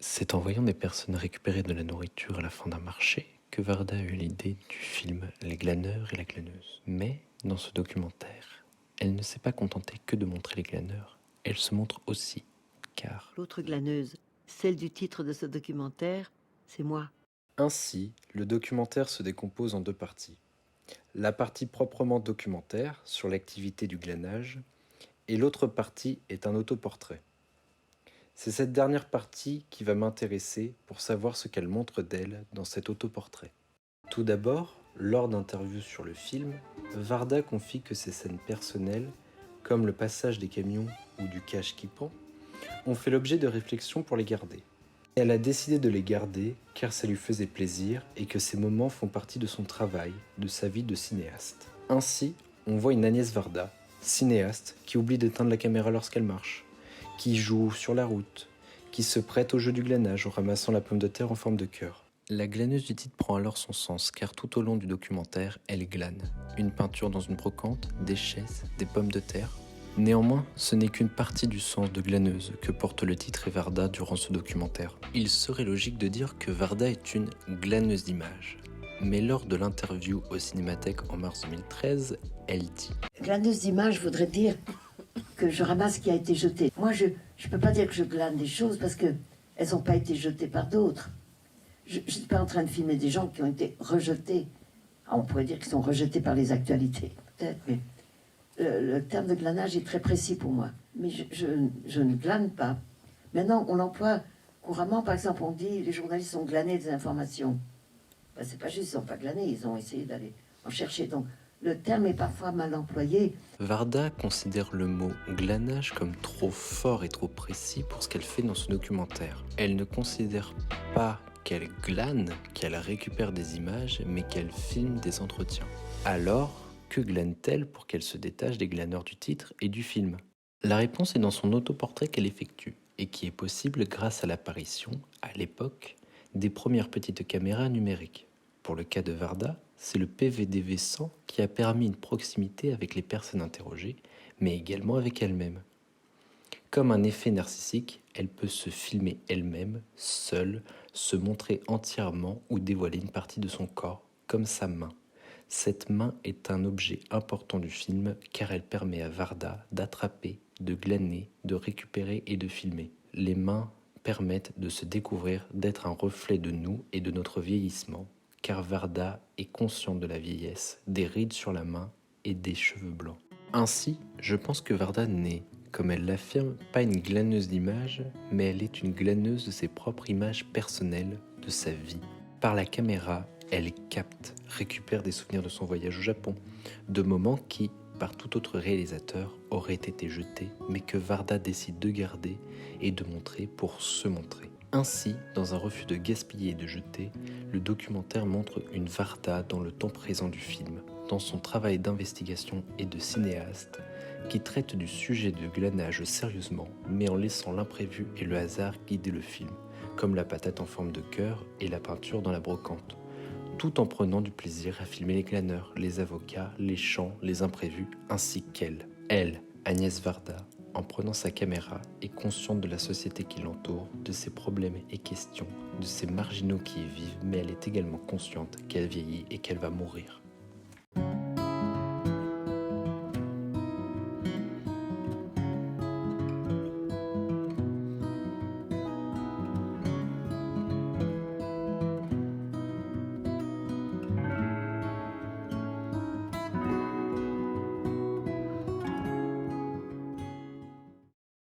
C'est en voyant des personnes récupérer de la nourriture à la fin d'un marché que Varda a eu l'idée du film Les glaneurs et la glaneuse. Mais, dans ce documentaire, elle ne s'est pas contentée que de montrer les glaneurs, elle se montre aussi, car... L'autre glaneuse, celle du titre de ce documentaire, c'est moi. Ainsi, le documentaire se décompose en deux parties. La partie proprement documentaire, sur l'activité du glanage, et l'autre partie est un autoportrait. C'est cette dernière partie qui va m'intéresser pour savoir ce qu'elle montre d'elle dans cet autoportrait. Tout d'abord, lors d'interviews sur le film, Varda confie que ses scènes personnelles, comme le passage des camions ou du cache qui pend, ont fait l'objet de réflexions pour les garder. Elle a décidé de les garder car ça lui faisait plaisir et que ces moments font partie de son travail, de sa vie de cinéaste. Ainsi, on voit une Agnès Varda, cinéaste, qui oublie d'éteindre la caméra lorsqu'elle marche, qui joue sur la route, qui se prête au jeu du glanage en ramassant la pomme de terre en forme de cœur. La glaneuse du titre prend alors son sens car tout au long du documentaire, elle glane. Une peinture dans une brocante, des chaises, des pommes de terre. Néanmoins, ce n'est qu'une partie du sens de glaneuse que porte le titre et Varda durant ce documentaire. Il serait logique de dire que Varda est une glaneuse d'images. Mais lors de l'interview au Cinémathèque en mars 2013, elle dit « Glaneuse d'images voudrait dire que je ramasse ce qui a été jeté. Moi, je ne peux pas dire que je glane des choses parce qu'elles n'ont pas été jetées par d'autres. Je ne suis pas en train de filmer des gens qui ont été rejetés. Ah, on pourrait dire qu'ils sont rejetés par les actualités, peut-être, mais le terme de glanage est très précis pour moi. Mais je ne glane pas. Maintenant, on l'emploie couramment. Par exemple, on dit les journalistes ont glané des informations. Ben, c'est pas juste, ils n'ont pas glané, ils ont essayé d'aller en chercher. Donc, le terme est parfois mal employé. Varda considère le mot glanage comme trop fort et trop précis pour ce qu'elle fait dans ce documentaire. Elle ne considère pas qu'elle glane, qu'elle récupère des images, mais qu'elle filme des entretiens. Alors, que glane-t-elle pour qu'elle se détache des glaneurs du titre et du film? La réponse est dans son autoportrait qu'elle effectue, et qui est possible grâce à l'apparition, à l'époque, des premières petites caméras numériques. Pour le cas de Varda, c'est le PVDV-100 qui a permis une proximité avec les personnes interrogées, mais également avec elle-même. Comme un effet narcissique, elle peut se filmer elle-même, seule, se montrer entièrement ou dévoiler une partie de son corps, comme sa main. Cette main est un objet important du film car elle permet à Varda d'attraper, de glaner, de récupérer et de filmer. Les mains permettent de se découvrir, d'être un reflet de nous et de notre vieillissement, car Varda est consciente de la vieillesse, des rides sur la main et des cheveux blancs. Ainsi, je pense que Varda n'est, comme elle l'affirme, pas une glaneuse d'images, mais elle est une glaneuse de ses propres images personnelles, de sa vie. Par la caméra, elle capte, récupère des souvenirs de son voyage au Japon, de moments qui, par tout autre réalisateur, auraient été jetés, mais que Varda décide de garder et de montrer pour se montrer. Ainsi, dans un refus de gaspiller et de jeter, le documentaire montre une Varda dans le temps présent du film, dans son travail d'investigation et de cinéaste, qui traite du sujet de glanage sérieusement, mais en laissant l'imprévu et le hasard guider le film, comme la patate en forme de cœur et la peinture dans la brocante, tout en prenant du plaisir à filmer les glaneurs, les avocats, les chants, les imprévus, ainsi qu'elle. Elle, Agnès Varda, en prenant sa caméra, est consciente de la société qui l'entoure, de ses problèmes et questions, de ces marginaux qui y vivent, mais elle est également consciente qu'elle vieillit et qu'elle va mourir.